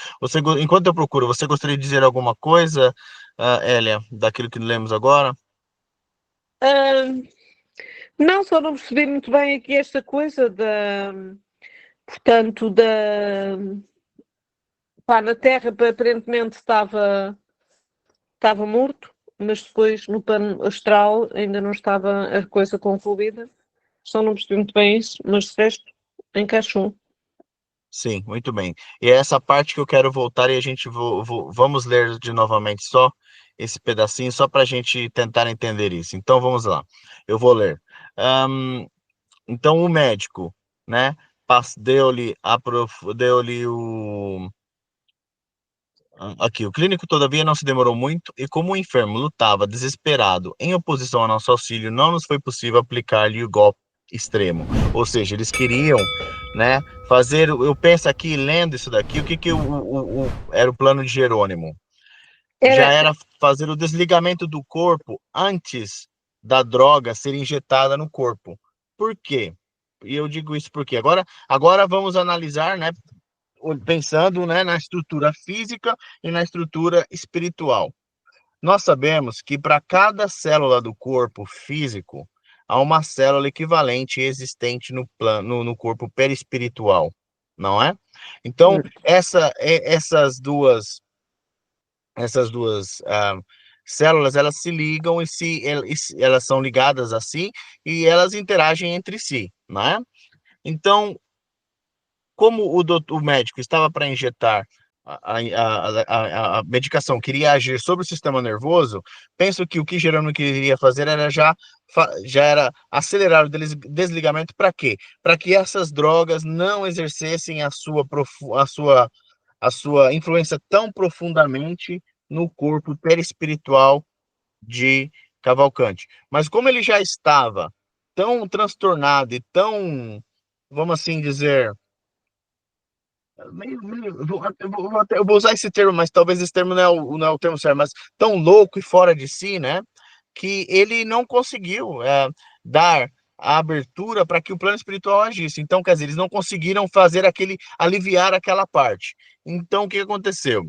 Speaker 2: enquanto eu procuro, você gostaria de dizer alguma coisa, Hélia, daquilo que lemos agora?
Speaker 4: Uh, não, só não percebi muito bem aqui esta coisa portanto, na Terra aparentemente estava morto, mas depois no plano astral ainda não estava a coisa concluída. Só não percebi muito bem isso, mas de resto encaixou.
Speaker 2: Sim, muito bem. E é essa parte que eu quero voltar e a gente vamos ler de novamente só esse pedacinho, só para a gente tentar entender isso. Então vamos lá. Eu vou ler. Então o médico, né, deu-lhe o aqui, o clínico, todavia, não se demorou muito, e como o enfermo lutava desesperado em oposição ao nosso auxílio, não nos foi possível aplicar-lhe o golpe extremo. Ou seja, eles queriam, né, fazer. Eu penso aqui, lendo isso daqui, o que era o plano de Jerônimo? Já
Speaker 4: Era,
Speaker 2: era fazer o desligamento do corpo antes da droga ser injetada no corpo. Por quê? E eu digo isso porque agora vamos analisar, né, pensando, né, na estrutura física e na estrutura espiritual. Nós sabemos que para cada célula do corpo físico, a uma célula equivalente existente no plano, no corpo perispiritual, não é? Então, essas duas células, elas se ligam elas são ligadas assim e elas interagem entre si, né? Então, como o médico estava para injetar a medicação, queria agir sobre o sistema nervoso, penso que o que Jerônimo queria fazer era já era acelerar o desligamento para quê? Para que essas drogas não exercessem a sua influência tão profundamente no corpo perispiritual de Cavalcante. Mas como ele já estava tão transtornado e tão, vamos assim dizer, eu vou usar esse termo, mas talvez esse termo não é o termo certo, mas tão louco e fora de si, né? Que ele não conseguiu dar a abertura para que o plano espiritual agisse. Então, quer dizer, eles não conseguiram aliviar aquela parte. Então, o que aconteceu?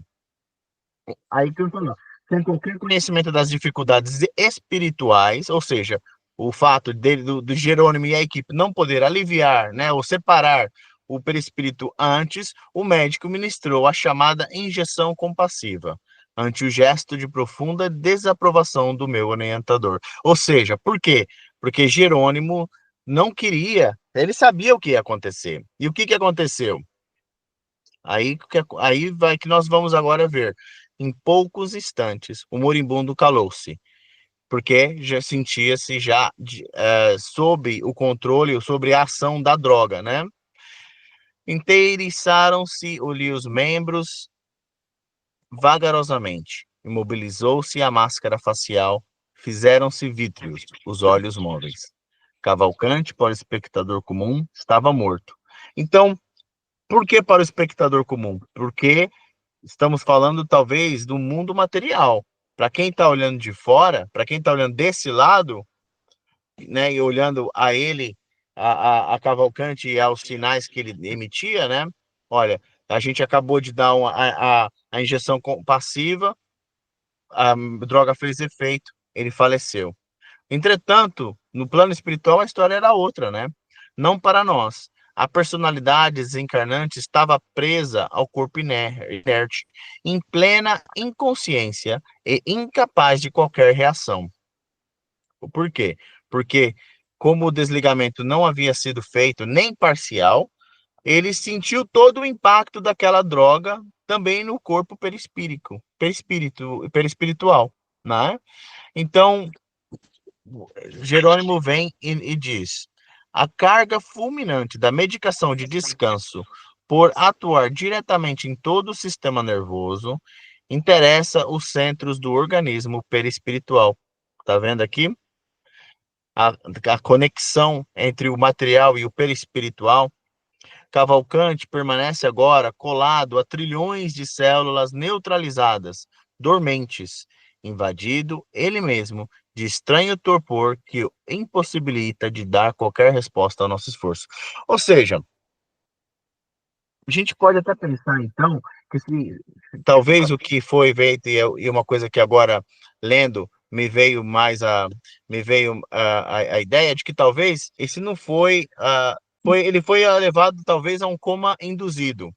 Speaker 2: Aí que eu tô falando, sem qualquer conhecimento das dificuldades espirituais, ou seja, o fato do Jerônimo e a equipe não poder aliviar, né, ou separar o perispírito antes, o médico ministrou a chamada injeção compassiva, ante o gesto de profunda desaprovação do meu orientador. Ou seja, por quê? Porque Jerônimo não queria, ele sabia o que ia acontecer. E o que aconteceu? Aí vai que nós vamos agora ver. Em poucos instantes, o moribundo calou-se, porque já sentia-se sob o controle, sobre a ação da droga, né? Inteiriçaram-se-lhe os membros vagarosamente, imobilizou-se a máscara facial, fizeram-se vítreos os olhos móveis. Cavalcante, para o espectador comum, estava morto. Então, por que para o espectador comum? Porque estamos falando, talvez, do mundo material. Para quem está olhando de fora, para quem está olhando desse lado, né, e olhando a ele, a Cavalcante e aos sinais que ele emitia, né? Olha, a gente acabou de dar a injeção passiva, a droga fez efeito, ele faleceu. Entretanto, no plano espiritual, a história era outra, né? Não para nós. A personalidade desencarnante estava presa ao corpo inerte, em plena inconsciência e incapaz de qualquer reação. Por quê? Porque, como o desligamento não havia sido feito nem parcial, ele sentiu todo o impacto daquela droga também no corpo perispiritual, né? Então, Jerônimo vem e diz: a carga fulminante da medicação de descanso, por atuar diretamente em todo o sistema nervoso, interessa os centros do organismo perispiritual. Tá vendo aqui? A conexão entre o material e o perispiritual. Cavalcante permanece agora colado a trilhões de células neutralizadas, dormentes, invadido ele mesmo de estranho torpor que o impossibilita de dar qualquer resposta ao nosso esforço. Ou seja, a gente pode até pensar, então, que talvez o que foi feito, e uma coisa que agora, lendo, me veio a ideia de que talvez esse não foi, ele foi levado talvez a um coma induzido,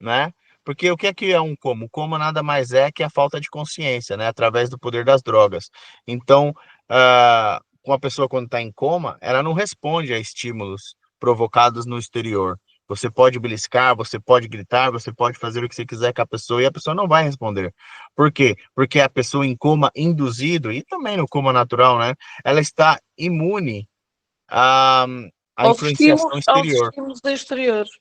Speaker 2: né? Porque o que é um coma? O coma nada mais é que a falta de consciência, né? Através do poder das drogas. Então, uma pessoa quando está em coma, ela não responde a estímulos provocados no exterior. Você pode beliscar, você pode gritar, você pode fazer o que você quiser com a pessoa e a pessoa não vai responder. Por quê? Porque a pessoa em coma induzido, e também no coma natural, né? Ela está imune à influenciação
Speaker 4: Aos
Speaker 2: exterior.
Speaker 4: estímulos exteriores.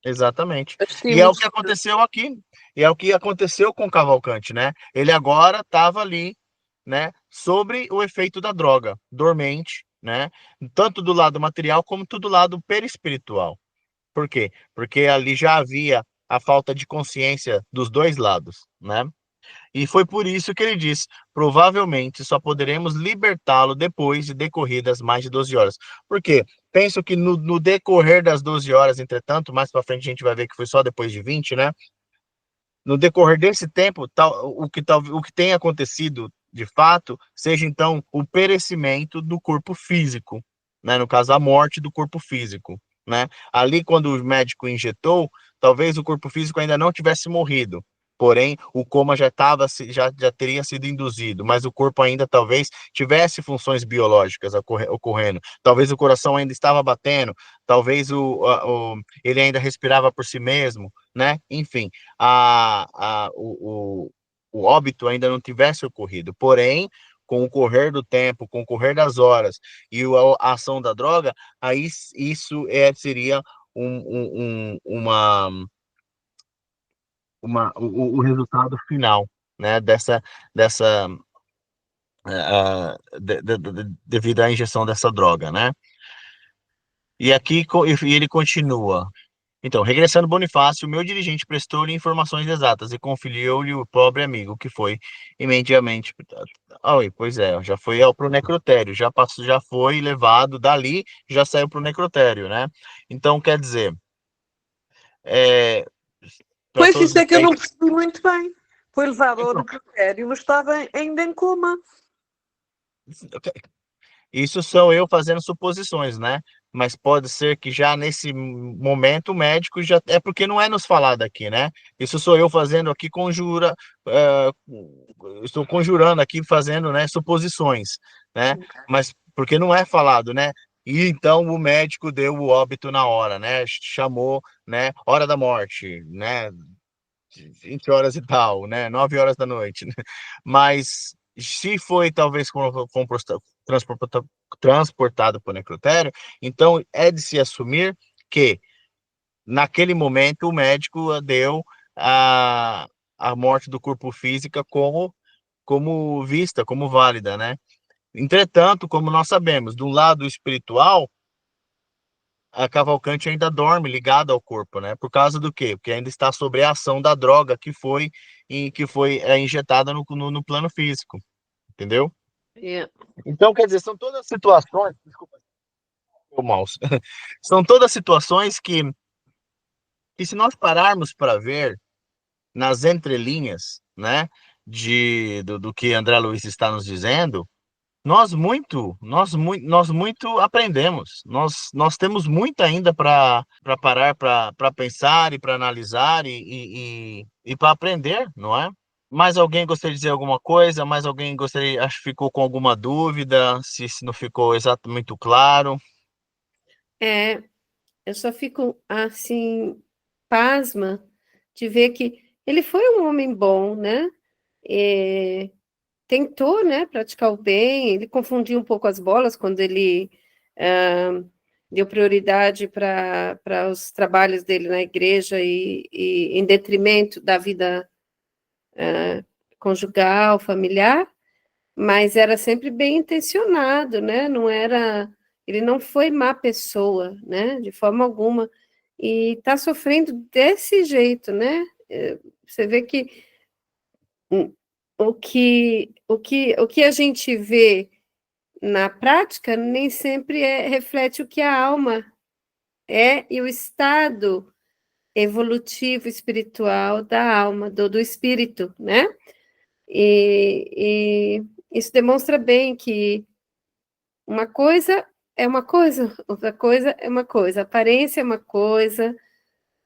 Speaker 2: Exatamente. E é o que aconteceu aqui. E é o que aconteceu com o Cavalcante, né? Ele agora estava ali, né? Sobre o efeito da droga, dormente, né? Tanto do lado material como do lado perispiritual. Por quê? Porque ali já havia a falta de consciência dos dois lados, né? E foi por isso que ele disse: provavelmente só poderemos libertá-lo depois de decorridas mais de 12 horas. Por quê? Penso que no decorrer das 12 horas, entretanto, mais para frente a gente vai ver que foi só depois de 20, né? No decorrer desse tempo, o que tem acontecido de fato, seja então o perecimento do corpo físico, né? No caso, a morte do corpo físico, né? Ali, quando o médico injetou, talvez o corpo físico ainda não tivesse morrido, porém o coma já teria sido induzido, mas o corpo ainda talvez tivesse funções biológicas ocorrendo, talvez o coração ainda estava batendo, talvez ele ainda respirava por si mesmo, né? Enfim, o óbito ainda não tivesse ocorrido, porém, com o correr do tempo, com o correr das horas e a ação da droga, aí isso seria o resultado final, né, dessa devido à injeção dessa droga, né? E aqui ele continua. Então, regressando Bonifácio, meu dirigente prestou-lhe informações exatas e conferiu-lhe o pobre amigo, que foi imediatamente. Pois é, já foi pro necrotério, já foi levado dali, já saiu pro necrotério, né? Então, quer dizer, para
Speaker 4: Pois
Speaker 2: todos
Speaker 4: isso
Speaker 2: os
Speaker 4: é que eu não
Speaker 2: efeitos.
Speaker 4: percebi muito bem. Foi levado ao
Speaker 2: Então,
Speaker 4: necrotério, mas estava ainda em coma.
Speaker 2: isso sou eu fazendo suposições, né? Mas pode ser que já nesse momento o médico já. É porque não é nos falado aqui, né? Isso sou eu fazendo aqui, estou conjurando aqui, fazendo, né, suposições, né? Mas porque não é falado, né? E então o médico deu o óbito na hora, né? Chamou, né? Hora da morte, né? 20 horas e tal, né? 9 horas da noite. Né? Mas se foi talvez transportado para o necrotério, então é de se assumir que naquele momento o médico deu a, a morte do corpo física como vista, como válida, né? Entretanto, como nós sabemos, do lado espiritual, a Cavalcante ainda dorme ligada ao corpo, né? Por causa do quê? Porque ainda está sob a ação da droga que foi injetada no plano físico, entendeu?
Speaker 4: Yeah.
Speaker 2: Então, quer dizer, são todas situações, desculpa, o mouse, são todas situações que se nós pararmos para ver nas entrelinhas, né, do que André Luiz está nos dizendo, nós muito aprendemos. Nós temos muito ainda para parar, para pensar e para analisar e para aprender, não é? Mais alguém gostaria de dizer alguma coisa? Mais alguém gostaria, acho que ficou com alguma dúvida, se não ficou exatamente muito claro.
Speaker 3: Eu só fico assim, pasma de ver que ele foi um homem bom, né? É, tentou, né, praticar o bem, ele confundiu um pouco as bolas quando ele deu prioridade para os trabalhos dele na igreja e em detrimento da vida conjugal, familiar, mas era sempre bem intencionado, né? Não era, ele não foi má pessoa, né? De forma alguma, e está sofrendo desse jeito, né? Você vê que o que a gente vê na prática nem sempre reflete o que a alma é e o estado evolutivo espiritual da alma, do espírito, né? E isso demonstra bem que uma coisa é uma coisa, outra coisa é uma coisa, a aparência é uma coisa,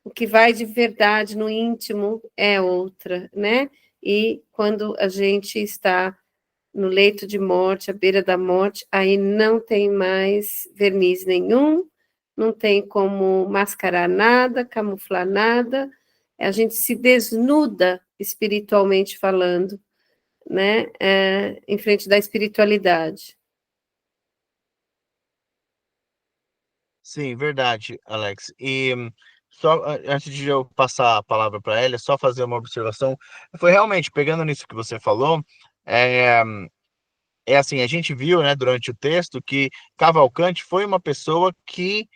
Speaker 3: o que vai de verdade no íntimo é outra, né? E quando a gente está no leito de morte, à beira da morte, aí não tem mais verniz nenhum, não tem como mascarar nada, camuflar nada, a gente se desnuda espiritualmente falando, né, em frente da espiritualidade.
Speaker 2: Sim, verdade, Alex. E só antes de eu passar a palavra para ela, só fazer uma observação. Foi realmente, pegando nisso que você falou, é, assim, a gente viu, né, durante o texto que Cavalcante foi uma pessoa que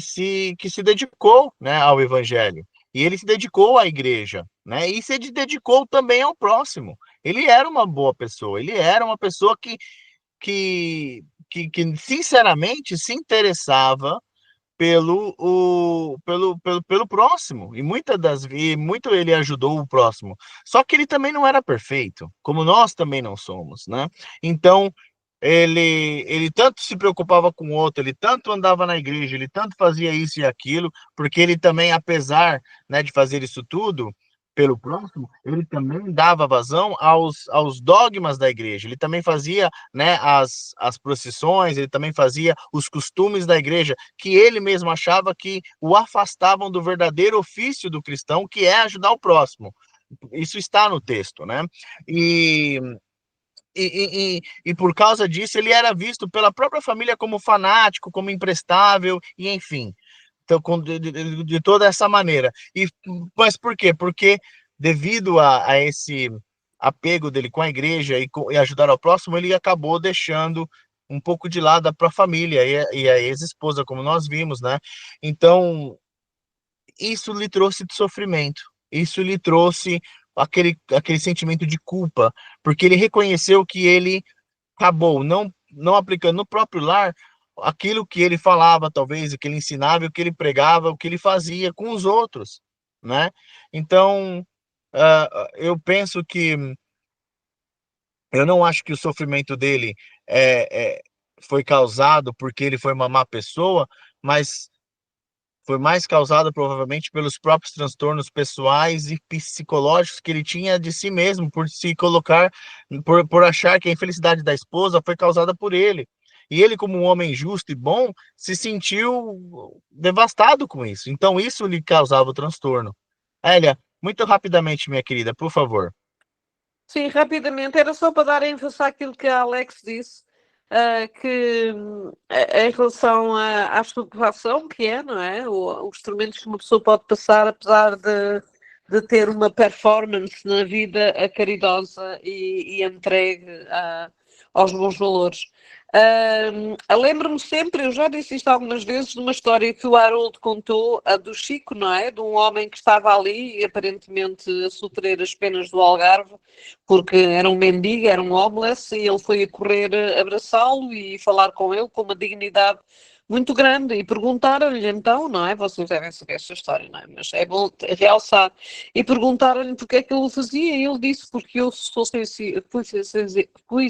Speaker 2: se dedicou, né, ao evangelho. E ele se dedicou à igreja, né? E se dedicou também ao próximo. Ele era uma boa pessoa, ele era uma pessoa que sinceramente se interessava pelo próximo, e muito ele ajudou o próximo. Só que ele também não era perfeito, como nós também não somos, né? Então, ele tanto se preocupava com o outro, ele tanto andava na igreja, ele tanto fazia isso e aquilo, porque ele também, apesar, né, de fazer isso tudo pelo próximo, ele também dava vazão aos dogmas da igreja, ele também fazia, né, as procissões, ele também fazia os costumes da igreja, que ele mesmo achava que o afastavam do verdadeiro ofício do cristão, que é ajudar o próximo. Isso está no texto, né? E por causa disso, ele era visto pela própria família como fanático, como imprestável, e enfim. Então, de toda essa maneira. Mas por quê? Porque devido a esse apego dele com a igreja e ajudar ao próximo, ele acabou deixando um pouco de lado a própria família e a ex-esposa, como nós vimos, né? Então, isso lhe trouxe sofrimento, isso lhe trouxe aquele sentimento de culpa, porque ele reconheceu que ele acabou não aplicando no próprio lar aquilo que ele falava, talvez, o que ele ensinava, o que ele pregava, o que ele fazia com os outros, né? Então, eu penso que eu não acho que o sofrimento dele foi causado porque ele foi uma má pessoa, mas foi mais causado provavelmente pelos próprios transtornos pessoais e psicológicos que ele tinha de si mesmo, por se colocar, por achar que a infelicidade da esposa foi causada por ele. E ele, como um homem justo e bom, se sentiu devastado com isso. Então, isso lhe causava o transtorno. Hélia, muito rapidamente, minha querida, por favor.
Speaker 4: Sim, rapidamente, era só para dar ênfase àquilo que a Alex disse, que em relação à estupefação, que é, não é? Os instrumentos que uma pessoa pode passar, apesar de ter uma performance na vida caridosa e entregue aos bons valores. Lembro-me sempre, eu já disse isto algumas vezes, de uma história que o Haroldo contou, a do Chico, não é? De um homem que estava ali, aparentemente a sofrer as penas do Algarve, porque era um mendigo, era um homeless, e ele foi a correr abraçá-lo e falar com ele com uma dignidade muito grande, e perguntaram-lhe então, não é? Vocês devem saber esta história, não é? Mas é bom realçar. E perguntaram-lhe porque é que ele o fazia, e ele disse, porque eu fui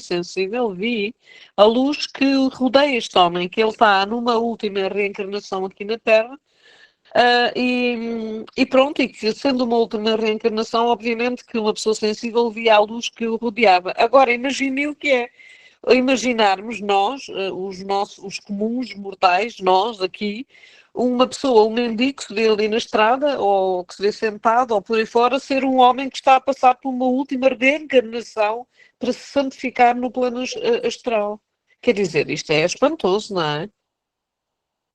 Speaker 4: sensível, vi a luz que rodeia este homem, que ele está numa última reencarnação aqui na Terra, e pronto, e que sendo uma última reencarnação, obviamente que uma pessoa sensível via a luz que o rodeava. Agora, imagine o que é imaginarmos nós, os comuns mortais, nós aqui, uma pessoa, um mendigo que se vê ali na estrada, ou que se vê sentado, ou por aí fora, ser um homem que está a passar por uma última reencarnação para se santificar no plano astral. Quer dizer, isto é espantoso, não é?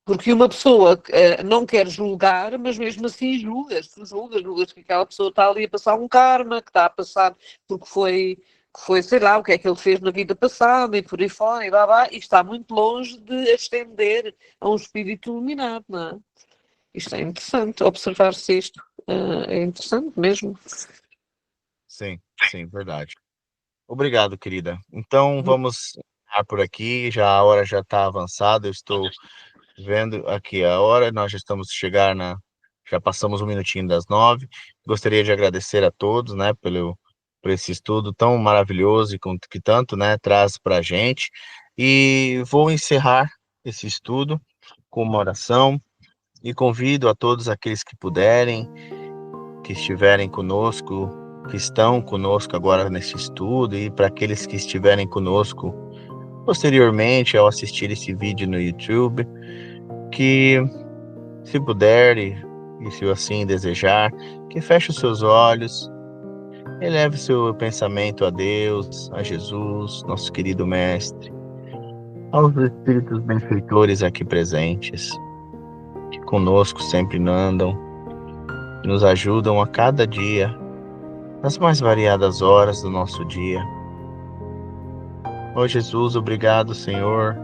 Speaker 4: Porque uma pessoa não quer julgar, mas mesmo assim julgas que aquela pessoa está ali a passar um karma, que está a passar porque foi, sei lá, o que é que ele fez na vida passada e por aí fora, e está muito longe de ascender a um espírito iluminado, não é? Isto é interessante, observar-se isto. É interessante mesmo.
Speaker 2: Sim, verdade. Obrigado, querida. Então, vamos encerrar por aqui, a hora já está avançada, eu estou vendo aqui a hora, nós já estamos já passamos um minutinho das 9. Gostaria de agradecer a todos, né, por esse estudo tão maravilhoso e que tanto, né, traz para a gente. E vou encerrar esse estudo com uma oração e convido a todos aqueles que puderem, que estiverem conosco, que estão conosco agora nesse estudo, e para aqueles que estiverem conosco posteriormente ao assistir esse vídeo no YouTube, que, se puder e se assim desejar, que feche os seus olhos, eleve seu pensamento a Deus, a Jesus, nosso querido Mestre, aos Espíritos benfeitores aqui presentes, que conosco sempre andam, que nos ajudam a cada dia, nas mais variadas horas do nosso dia. Ó Jesus, obrigado, Senhor,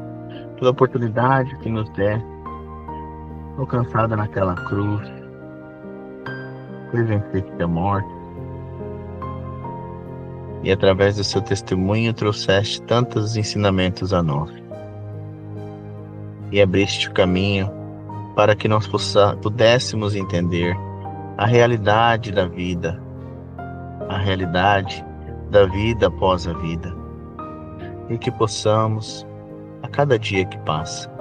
Speaker 2: pela oportunidade que nos der, alcançada naquela cruz, foi venceste a morte, e através do seu testemunho trouxeste tantos ensinamentos a nós, e abriste o caminho para que nós pudéssemos entender a realidade da vida após a vida, e que possamos, a cada dia que passa,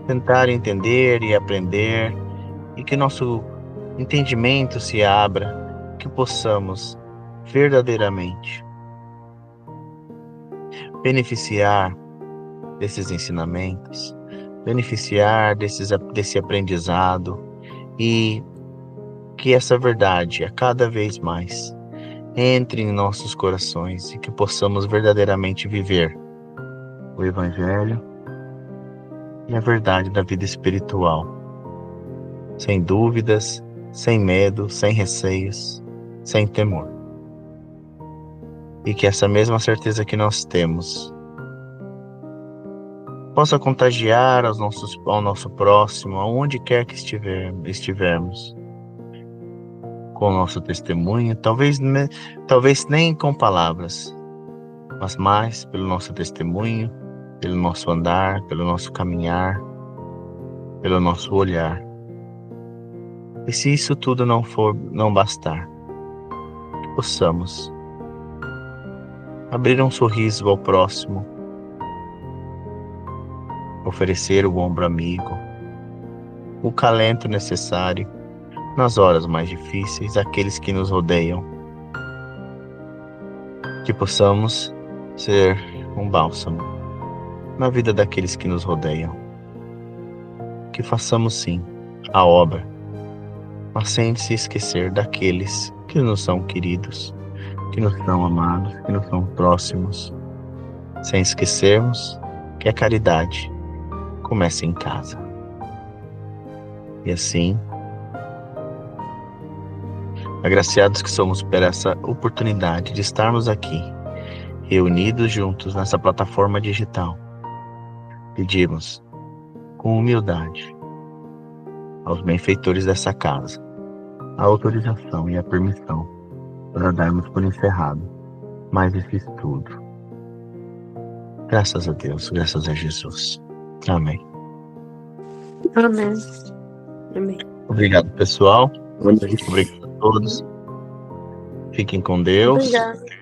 Speaker 2: tentar entender e aprender, e que nosso entendimento se abra, que possamos verdadeiramente beneficiar desses ensinamentos, beneficiar desse aprendizado, e que essa verdade a cada vez mais entre em nossos corações e que possamos verdadeiramente viver o Evangelho e a verdade da vida espiritual, sem dúvidas, sem medo, sem receios, sem temor. E que essa mesma certeza que nós temos possa contagiar ao nosso próximo, aonde quer que estivermos, com o nosso testemunho, talvez nem com palavras, mas mais pelo nosso testemunho, pelo nosso andar, pelo nosso caminhar, pelo nosso olhar. E se isso tudo não bastar, que possamos abrir um sorriso ao próximo, oferecer o ombro amigo, o calento necessário nas horas mais difíceis àqueles que nos rodeiam. Que possamos ser um bálsamo na vida daqueles que nos rodeiam. Que façamos sim a obra, mas sem se esquecer daqueles que nos são queridos, que nos são amados, que nos são próximos, sem esquecermos que a caridade começa em casa. E assim, agraciados que somos por essa oportunidade de estarmos aqui, reunidos juntos nessa plataforma digital, pedimos com humildade aos benfeitores dessa casa a autorização e a permissão para darmos por encerrado mais esse estudo. Graças a Deus, graças a Jesus. Amém.
Speaker 3: Amém. Amém.
Speaker 2: Obrigado, pessoal. Obrigado a todos. Fiquem com Deus.
Speaker 3: Obrigada.